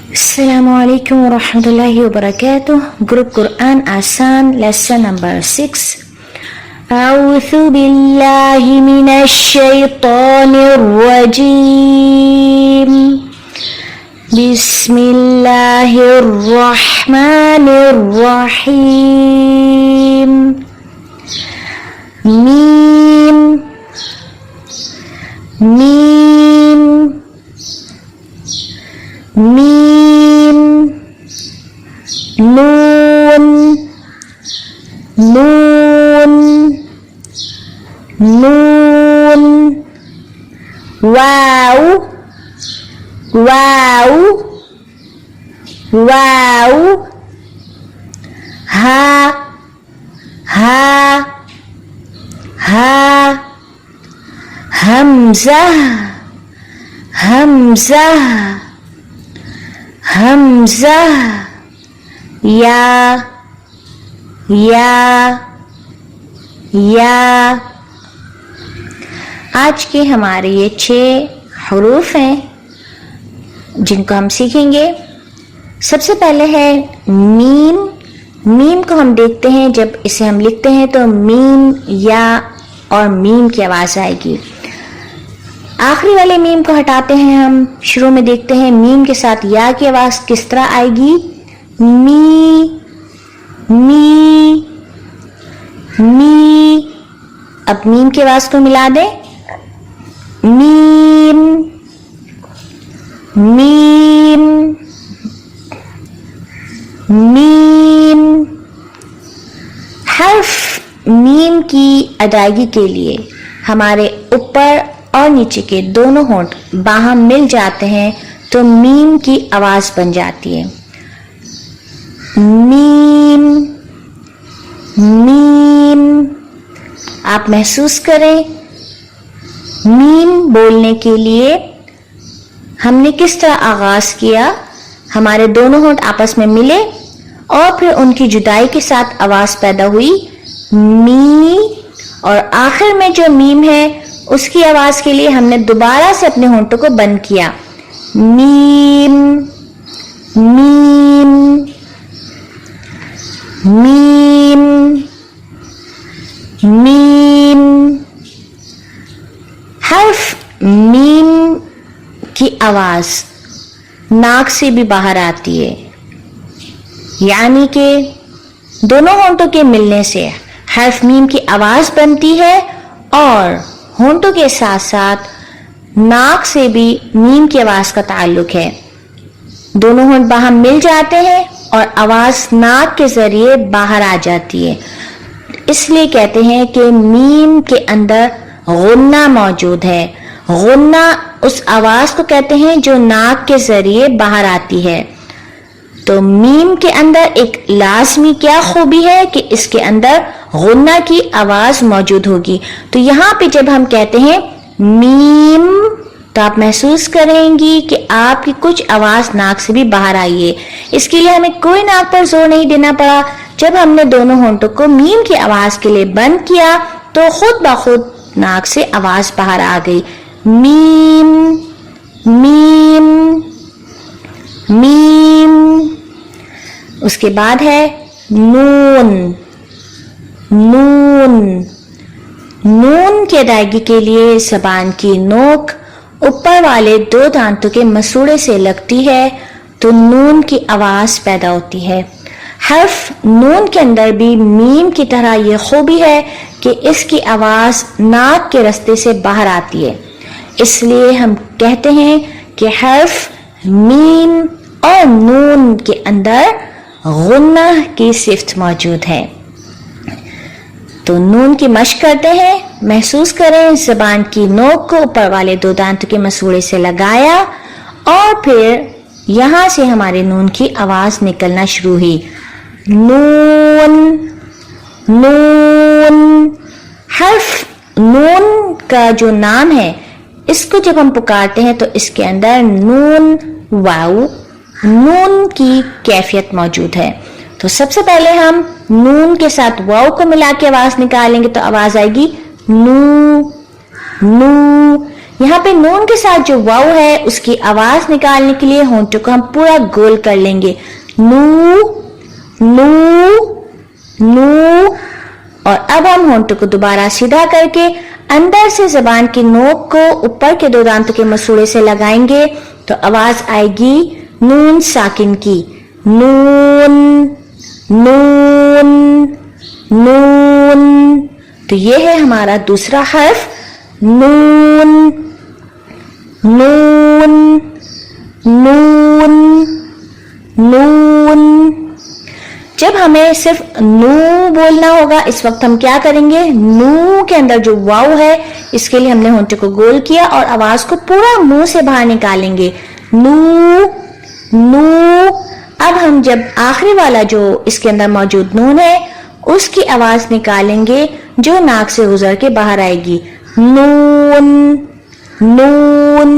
السلام علیکم ورحمۃ اللہ وبرکاتہ. گروپ قرآن آسان لیسن نمبر 6. اعوذ باللہ من الشیطان الرجیم. بسم اللہ الرحمن الرحیم. میم میم میم. نون نون نون. واو واو واو. ہا ہا ہا. حمزہ حمزہ حمزہ. یا یا یا. آج کے ہمارے یہ 6 حروف ہیں جن کو ہم سیکھیں گے. سب سے پہلے ہے میم. میم کو ہم دیکھتے ہیں جب اسے ہم لکھتے ہیں تو میم یا اور میم کی آواز آئے گی. آخری والے میم کو ہٹاتے ہیں ہم. شروع میں دیکھتے ہیں میم کے ساتھ یا کی آواز کس طرح آئے گی. می می می. اب میم کی آواز کو ملا دیں. میم میم میم. حرف میم کی ادائیگی کے لیے ہمارے اوپر اور نیچے کے دونوں ہونٹ باہم مل جاتے ہیں تو میم کی آواز بن جاتی ہے. میم میم. آپ محسوس کریں میم بولنے کے لیے ہم نے کس طرح آغاز کیا. ہمارے دونوں ہونٹ آپس میں ملے اور پھر ان کی جدائی کے ساتھ آواز پیدا ہوئی می. اور آخر میں جو میم ہے اس کی آواز کے لیے ہم نے دوبارہ سے اپنے ہونٹوں کو بند کیا. میم میم میم میم. حرف میم کی آواز ناک سے بھی باہر آتی ہے، یعنی کہ دونوں ہونٹوں کے ملنے سے حرف میم کی آواز بنتی ہے اور ہونٹوں کے ساتھ ساتھ ناک سے بھی میم کی آواز کا تعلق ہے. دونوں ہونٹ باہم مل جاتے ہیں اور آواز ناک کے ذریعے باہر آ جاتی ہے. اس لیے کہتے ہیں کہ میم کے اندر غنہ موجود ہے. غنہ اس آواز کو کہتے ہیں جو ناک کے ذریعے باہر آتی ہے. تو میم کے اندر ایک لازمی کیا خوبی ہے کہ اس کے اندر غنہ کی آواز موجود ہوگی. تو یہاں پہ جب ہم کہتے ہیں میم تو آپ محسوس کریں گی کہ آپ کی کچھ آواز ناک سے بھی باہر آئی ہے. اس کے لیے ہمیں کوئی ناک پر زور نہیں دینا پڑا. جب ہم نے دونوں ہونٹوں کو میم کی آواز کے لیے بند کیا تو خود بخود ناک سے آواز باہر آ گئی. میم میم میم. اس کے بعد ہے نون نون. نون کی ادائیگی کے لیے زبان کی نوک اوپر والے 2 دانتوں کے مسوڑے سے لگتی ہے تو نون کی آواز پیدا ہوتی ہے. حرف نون کے اندر بھی میم کی طرح یہ خوبی ہے کہ اس کی آواز ناک کے رستے سے باہر آتی ہے. اس لیے ہم کہتے ہیں کہ حرف میم اور نون کے اندر غنہ کی صفت موجود ہے. تو نون کی مشق کرتے ہیں. محسوس کریں زبان کی نوک کو اوپر والے 2 دانتوں کے مسوڑے سے لگایا اور پھر یہاں سے ہمارے نون کی آواز نکلنا شروع ہوئی. نون نون. حرف نون کا جو نام ہے اس کو جب ہم پکارتے ہیں تو اس کے اندر نون واو نون کی کیفیت موجود ہے. تو سب سے پہلے ہم نون کے ساتھ واو کو ملا کے آواز نکالیں گے تو آواز آئے گی نو نو. یہاں پہ نون کے ساتھ جو واو ہے اس کی آواز نکالنے کے لیے ہونٹوں کو ہم پورا گول کر لیں گے. نو نو نو. اور اب ہم ہونٹوں کو دوبارہ سیدھا کر کے اندر سے زبان کی نوک کو اوپر کے 2 دانتوں کے مسوڑے سے لگائیں گے تو آواز آئے گی نون ساکن کی. نون نون نون. تو یہ ہے ہمارا دوسرا حرف نون نون نون نون. جب ہمیں صرف نو بولنا ہوگا اس وقت ہم کیا کریں گے؟ نو کے اندر جو واو ہے اس کے لیے ہم نے ہونٹوں کو گول کیا اور آواز کو پورا منہ سے باہر نکالیں گے. نو نو. اب ہم جب آخری والا جو اس کے اندر موجود نون ہے اس کی آواز نکالیں گے جو ناک سے گزر کے باہر آئے گی. نون نون.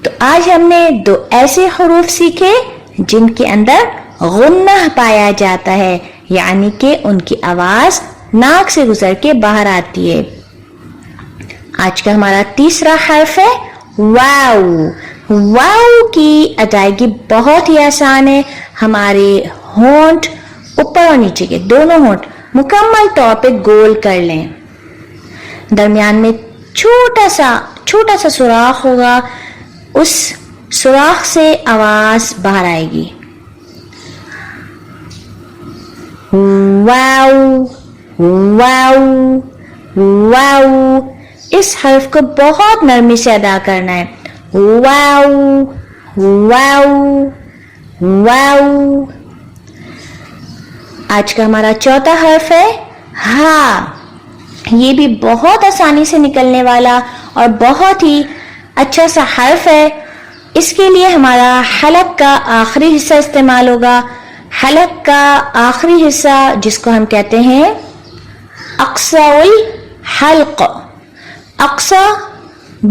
تو آج ہم نے 2 ایسے حروف سیکھے جن کے اندر غنہ پایا جاتا ہے، یعنی کہ ان کی آواز ناک سے گزر کے باہر آتی ہے. آج کا ہمارا تیسرا حرف ہے واو. واو کی ادائیگی بہت ہی آسان ہے. ہمارے ہونٹ اوپر اور نیچے کے دونوں ہونٹ مکمل طور پہ گول کر لیں. درمیان میں چھوٹا سا سوراخ ہوگا، اس سوراخ سے آواز باہر آئے گی. واو واو واو. اس حرف کو بہت نرمی سے ادا کرنا ہے. واو واو واو. آج کا ہمارا چوتھا حرف ہے ہا. یہ بھی بہت آسانی سے نکلنے والا اور بہت ہی اچھا سا حرف ہے. اس کے لیے ہمارا حلق کا آخری حصہ استعمال ہوگا. حلق کا آخری حصہ جس کو ہم کہتے ہیں اقصی الحلق. اقصی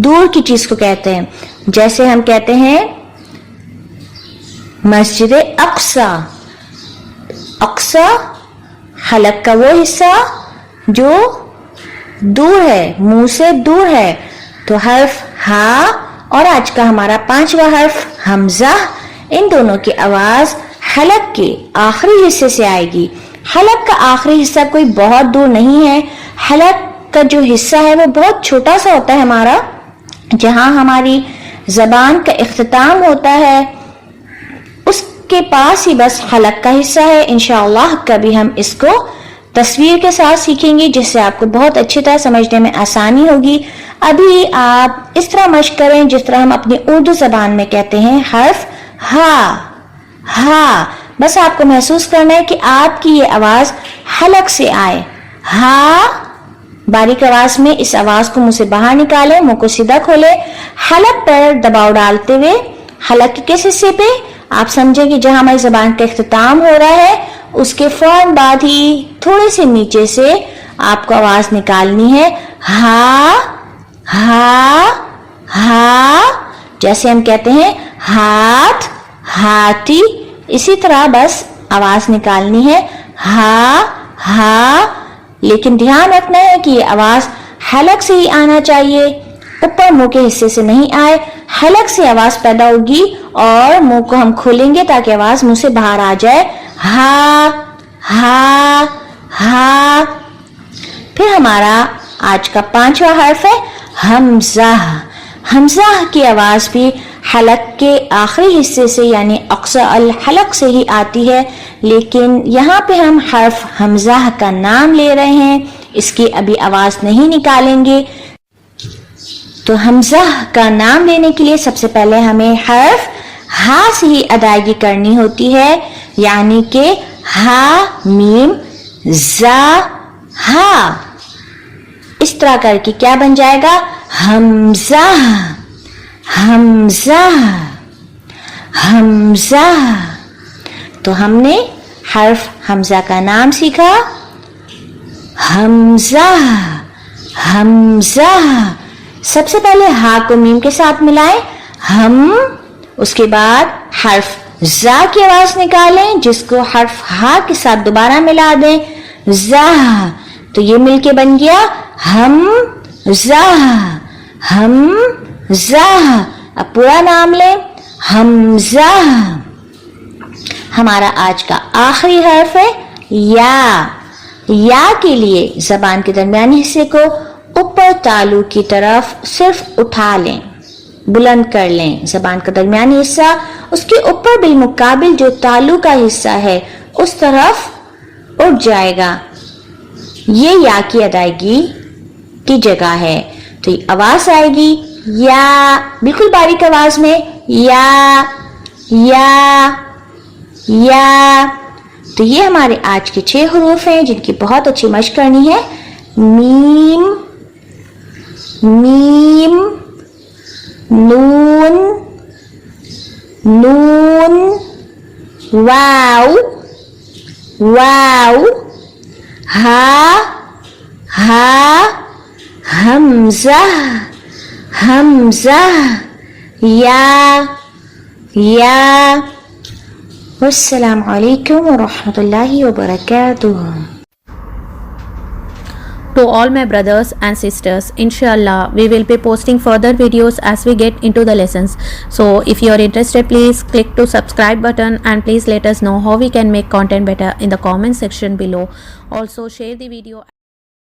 دور کی چیز کو کہتے ہیں. جیسے ہم کہتے ہیں مسجد اقصی. اقصی حلق کا وہ حصہ جو دور ہے، منہ سے دور ہے. تو حرف ہا اور آج کا ہمارا 5واں حرف حمزہ، ان دونوں کی آواز حلق کے آخری حصے سے آئے گی. حلق کا آخری حصہ کوئی بہت دور نہیں ہے. حلق کا جو حصہ ہے وہ بہت چھوٹا سا ہوتا ہے ہمارا، جہاں ہماری زبان کا اختتام ہوتا ہے اس کے پاس ہی بس حلق کا حصہ ہے. انشاءاللہ کبھی ہم اس کو تصویر کے ساتھ سیکھیں گے جس سے آپ کو بہت اچھی طرح سمجھنے میں آسانی ہوگی. ابھی آپ اس طرح مشق کریں جس طرح ہم اپنی اردو زبان میں کہتے ہیں حرف ہا. ہا بس آپ کو محسوس کرنا ہے کہ آپ کی یہ آواز حلق سے آئے. ہا باریک آواز میں اس آواز کو منہ سے باہر نکالیں، منہ کو سیدھا کھولیں، حلق پر دباؤ ڈالتے ہوئے حلق کے کس حصے پہ آپ سمجھیں کہ جہاں ہماری زبان کا اختتام ہو رہا ہے اس کے فوراً بعد ہی تھوڑے سے نیچے سے آپ کو آواز نکالنی ہے ہا ہا ہا. جیسے ہم کہتے ہیں ہاتھ ہاتھی، اسی طرح بس آواز نکالنی ہے ہا ہا. لیکن دھیان رکھنا ہے کہ یہ آواز حلق سے ہی آنا چاہیے، اوپر منہ کے حصے سے نہیں آئے. حلق سے آواز پیدا ہوگی اور منہ کو ہم کھولیں گے تاکہ آواز منہ سے باہر آ جائے. ہا ہا ہا. پھر ہمارا آج کا 5واں حرف ہے حمزہ. حمزہ کی آواز بھی حلق کے آخری حصے سے یعنی اقصی الحلق سے ہی آتی ہے، لیکن یہاں پہ ہم حرف حمزہ کا نام لے رہے ہیں، اس کی ابھی آواز نہیں نکالیں گے. تو حمزہ کا نام لینے کے لیے سب سے پہلے ہمیں حرف ہا سے ہی ادائیگی کرنی ہوتی ہے، یعنی کہ ہا میم زا ہا. اس طرح کر کے کیا بن جائے گا؟ حمزہ حمزہ حمزہ. تو ہم نے حرف حمزہ کا نام سیکھا، حمزہ حمزہ. سب سے پہلے ہا کو میم کے ساتھ ملائیں ہم، اس کے بعد حرف زا کی آواز نکالیں جس کو حرف ہا کے ساتھ دوبارہ ملا دیں زا. تو یہ مل کے بن گیا ہم زا حمزہ. اب پورا نام لیں, حمزہ. ہمارا آج کا آخری حرف ہے یا. یا کے لیے زبان کے درمیانی حصے کو اوپر تالو کی طرف صرف اٹھا لیں, بلند کر لیں. زبان کا درمیانی حصہ اس کے اوپر بالمقابل جو تالو کا حصہ ہے اس طرف اٹھ جائے گا. یہ یا کی ادائیگی کی جگہ ہے. تو یہ آواز آئے گی یا, بالکل باریک آواز میں, یا یا یا. تو یہ ہمارے آج کے 6 حروف ہیں جن کی بہت اچھی مشق کرنی ہے. میم, میم, نون, نون, واو, واو, ہا, ہا, حمزہ, حمزہ, یا, یا. والسلام علیکم ورحمۃ اللہ وبرکاتہ. To all my brothers and sisters, inshallah we will be posting further videos as we get into the lessons. So if you are interested, please click to subscribe button and please let us know how we can make content better in the comment section below. Also share the video.